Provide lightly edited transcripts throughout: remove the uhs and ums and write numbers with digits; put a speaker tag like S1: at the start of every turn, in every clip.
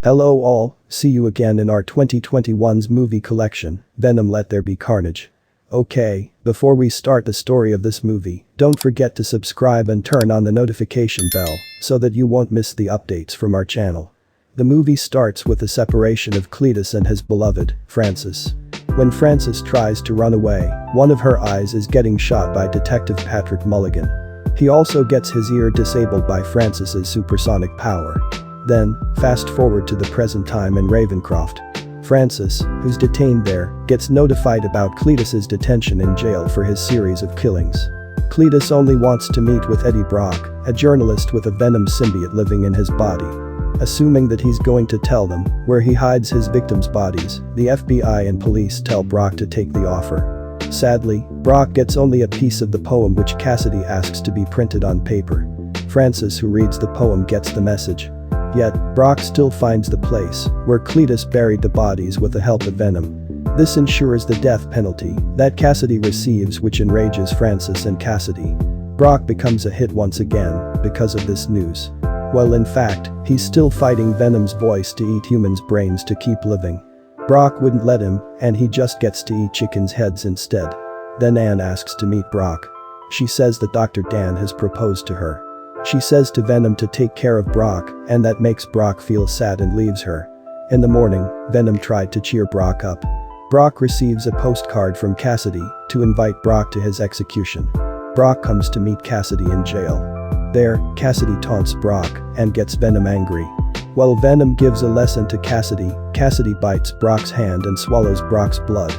S1: Hello all, see you again in our 2021's movie collection, Venom Let There Be Carnage. Okay, before we start the story of this movie, don't forget to subscribe and turn on the notification bell so that you won't miss the updates from our channel. The movie starts with the separation of Cletus and his beloved, Frances. When Frances tries to run away, one of her eyes is getting shot by Detective Patrick Mulligan. He also gets his ear disabled by Frances's supersonic power. Then, fast forward to the present time in Ravencroft. Frances, who's detained there, gets notified about Cletus's detention in jail for his series of killings. Cletus only wants to meet with Eddie Brock, a journalist with a Venom symbiote living in his body. Assuming that he's going to tell them where he hides his victims' bodies, the FBI and police tell Brock to take the offer. Sadly, Brock gets only a piece of the poem which Kasady asks to be printed on paper. Frances, who reads the poem, gets the message. Yet, Brock still finds the place where Cletus buried the bodies with the help of Venom. This ensures the death penalty that Kasady receives, which enrages Frances and Kasady. Brock becomes a hit once again because of this news. Well, in fact, he's still fighting Venom's voice to eat humans' brains to keep living. Brock wouldn't let him, and he just gets to eat chickens' heads instead. Then Anne asks to meet Brock. She says that Dr. Dan has proposed to her. She says to Venom to take care of Brock, and that makes Brock feel sad and leaves her. In the morning, Venom tried to cheer Brock up. Brock receives a postcard from Kasady to invite Brock to his execution. Brock comes to meet Kasady in jail. There, Kasady taunts Brock and gets Venom angry. While Venom gives a lesson to Kasady, Kasady bites Brock's hand and swallows Brock's blood.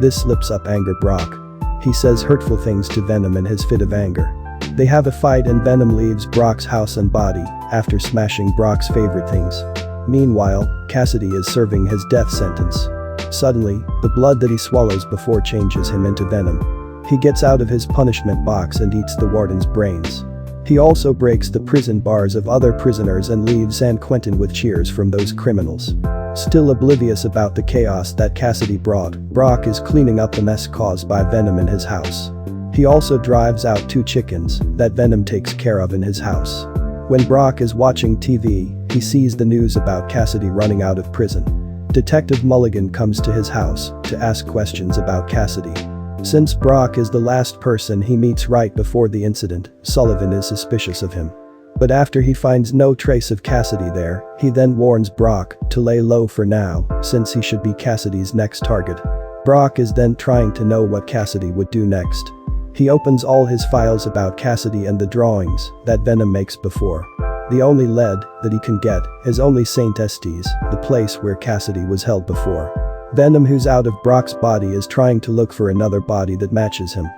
S1: This slips up anger Brock. He says hurtful things to Venom in his fit of anger. They have a fight and Venom leaves Brock's house and body after smashing Brock's favorite things. Meanwhile, Kasady is serving his death sentence. Suddenly, the blood that he swallows before changes him into Venom. He gets out of his punishment box and eats the warden's brains. He also breaks the prison bars of other prisoners and leaves San Quentin with cheers from those criminals. Still oblivious about the chaos that Kasady brought, Brock is cleaning up the mess caused by Venom in his house. He also drives out 2 chickens that Venom takes care of in his house. When Brock is watching TV, he sees the news about Kasady running out of prison. Detective Mulligan comes to his house to ask questions about Kasady. Since Brock is the last person he meets right before the incident, Sullivan is suspicious of him. But after he finds no trace of Kasady there, he then warns Brock to lay low for now, since he should be Kasady's next target. Brock is then trying to know what Kasady would do next. He opens all his files about Kasady and the drawings that Venom makes before. The only lead that he can get is only St. Estes, the place where Kasady was held before. Venom, who's out of Brock's body, is trying to look for another body that matches him.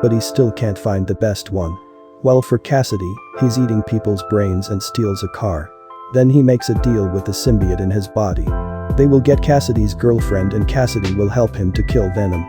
S1: But he still can't find the best one. Well, for Kasady, he's eating people's brains and steals a car. Then he makes a deal with the symbiote in his body. They will get Kasady's girlfriend and Kasady will help him to kill Venom.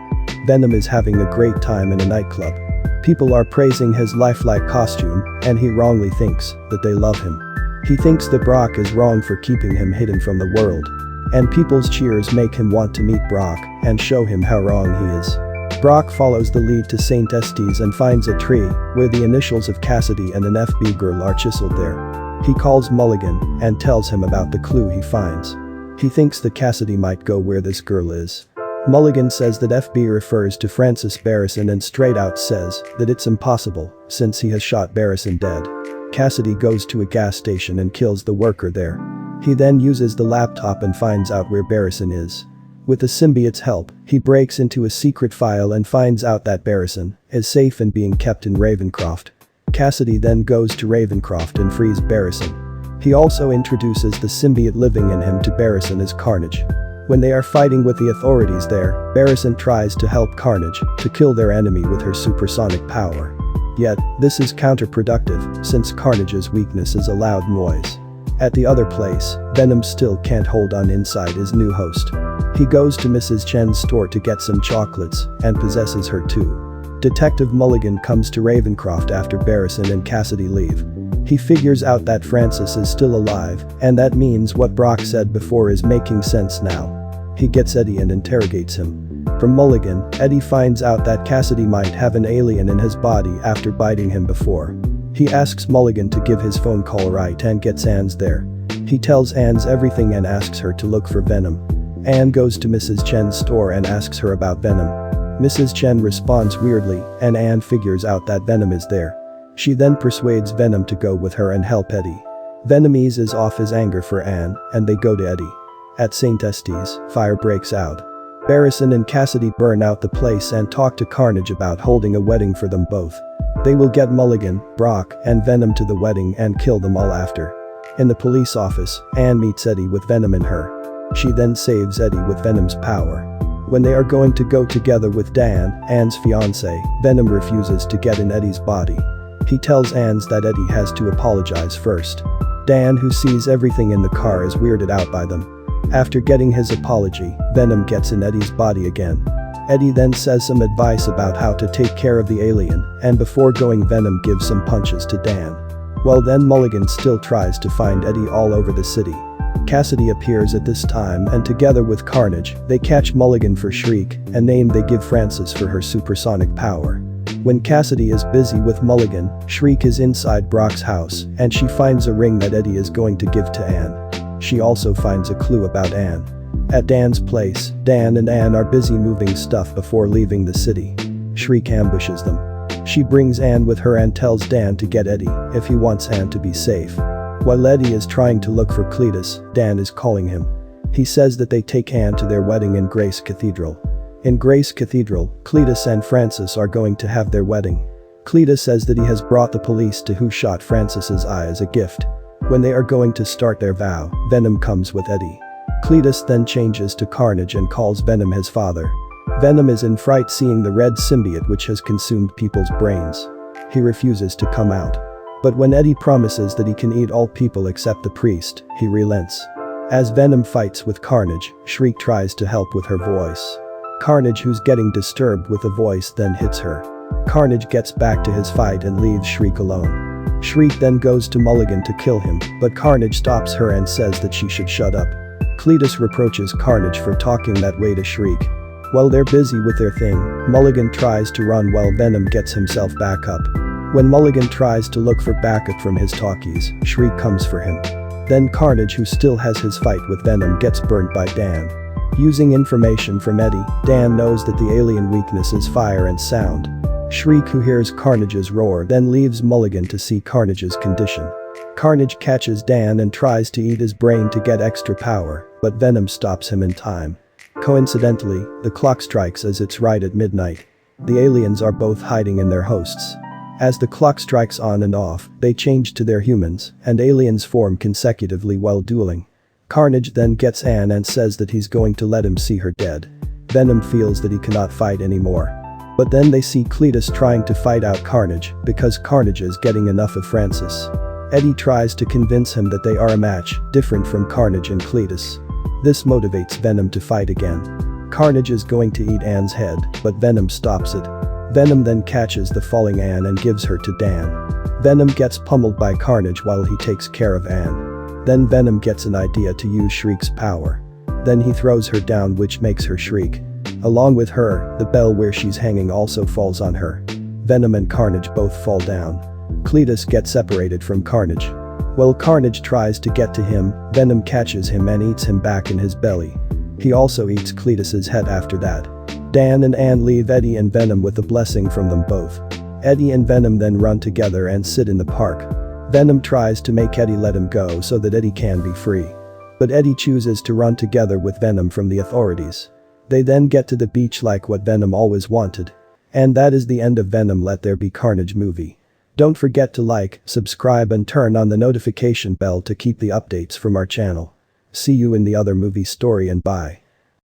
S1: Venom is having a great time in a nightclub. People are praising his lifelike costume, and he wrongly thinks that they love him. He thinks that Brock is wrong for keeping him hidden from the world. And people's cheers make him want to meet Brock and show him how wrong he is. Brock follows the lead to St. Estes and finds a tree where the initials of Kasady and an FB girl are chiseled there. He calls Mulligan and tells him about the clue he finds. He thinks that Kasady might go where this girl is. Mulligan says that FB refers to Frances Barrison and straight out says that it's impossible since he has shot Barrison dead. Kasady goes to a gas station and kills the worker there. He then uses the laptop and finds out where Barrison is. With the symbiote's help, he breaks into a secret file and finds out that Barrison is safe and being kept in Ravencroft. Kasady then goes to Ravencroft and frees Barrison. He also introduces the symbiote living in him to Barrison as Carnage. When they are fighting with the authorities there, Barrison tries to help Carnage to kill their enemy with her supersonic power. Yet, this is counterproductive since Carnage's weakness is a loud noise. At the other place, Venom still can't hold on inside his new host. He goes to Mrs. Chen's store to get some chocolates and possesses her too. Detective Mulligan comes to Ravencroft after Barrison and Kasady leave. He figures out that Frances is still alive, and that means what Brock said before is making sense now. He gets Eddie and interrogates him. From Mulligan, Eddie finds out that Kasady might have an alien in his body after biting him before. He asks Mulligan to give his phone call right and gets Anne's there. He tells Anne's everything and asks her to look for Venom. Anne goes to Mrs. Chen's store and asks her about Venom. Mrs. Chen responds weirdly, and Anne figures out that Venom is there. She then persuades Venom to go with her and help Eddie. Venom eases off his anger for Anne, and they go to Eddie. At St. Estes, fire breaks out. Barrison and Kasady burn out the place and talk to Carnage about holding a wedding for them both. They will get Mulligan, Brock, and Venom to the wedding and kill them all after. In the police office, Anne meets Eddie with Venom in her. She then saves Eddie with Venom's power. When they are going to go together with Dan, Anne's fiancé, Venom refuses to get in Eddie's body. He tells Anne that Eddie has to apologize first. Dan, who sees everything in the car, is weirded out by them. After getting his apology, Venom gets in Eddie's body again. Eddie then says some advice about how to take care of the alien, and before going, Venom gives some punches to Dan. Well, then Mulligan still tries to find Eddie all over the city. Kasady appears at this time, and together with Carnage, they catch Mulligan for Shriek, a name they give Frances for her supersonic power. When Kasady is busy with Mulligan, Shriek is inside Brock's house, and she finds a ring that Eddie is going to give to Anne. She also finds a clue about Anne. At Dan's place, Dan and Anne are busy moving stuff before leaving the city. Shriek ambushes them. She brings Anne with her and tells Dan to get Eddie if he wants Anne to be safe. While Eddie is trying to look for Cletus, Dan is calling him. He says that they take Anne to their wedding in Grace Cathedral. In Grace Cathedral, Cletus and Frances are going to have their wedding. Cletus says that he has brought the police to who shot Frances's eye as a gift. When they are going to start their vow, Venom comes with Eddie. Cletus then changes to Carnage and calls Venom his father. Venom is in fright seeing the red symbiote which has consumed people's brains. He refuses to come out. But when Eddie promises that he can eat all people except the priest, he relents. As Venom fights with Carnage, Shriek tries to help with her voice. Carnage, who's getting disturbed with the voice, then hits her. Carnage gets back to his fight and leaves Shriek alone. Shriek then goes to Mulligan to kill him, but Carnage stops her and says that she should shut up. Cletus reproaches Carnage for talking that way to Shriek. While they're busy with their thing, Mulligan tries to run while Venom gets himself back up. When Mulligan tries to look for backup from his talkies, Shriek comes for him. Then Carnage, who still has his fight with Venom, gets burnt by Dan. Using information from Eddie, Dan knows that the alien weakness is fire and sound. Shriek, who hears Carnage's roar, then leaves Mulligan to see Carnage's condition. Carnage catches Dan and tries to eat his brain to get extra power, but Venom stops him in time. Coincidentally, the clock strikes as it's right at midnight. The aliens are both hiding in their hosts. As the clock strikes on and off, they change to their humans, and aliens form consecutively while dueling. Carnage then gets Anne and says that he's going to let him see her dead. Venom feels that he cannot fight anymore. But then they see Cletus trying to fight out Carnage because Carnage is getting enough of Frances. Eddie tries to convince him that they are a match, different from Carnage and Cletus. This motivates Venom to fight again. Carnage is going to eat Anne's head, but Venom stops it. Venom then catches the falling Anne and gives her to Dan. Venom gets pummeled by Carnage while he takes care of Anne. Then Venom gets an idea to use Shriek's power. Then he throws her down, which makes her shriek. Along with her, the bell where she's hanging also falls on her. Venom and Carnage both fall down. Cletus gets separated from Carnage. While Carnage tries to get to him, Venom catches him and eats him back in his belly. He also eats Cletus's head after that. Dan and Anne leave Eddie and Venom with a blessing from them both. Eddie and Venom then run together and sit in the park. Venom tries to make Eddie let him go so that Eddie can be free. But Eddie chooses to run together with Venom from the authorities. They then get to the beach like what Venom always wanted. And that is the end of Venom Let There Be Carnage movie. Don't forget to like, subscribe and turn on the notification bell to keep the updates from our channel. See you in the other movie story and bye.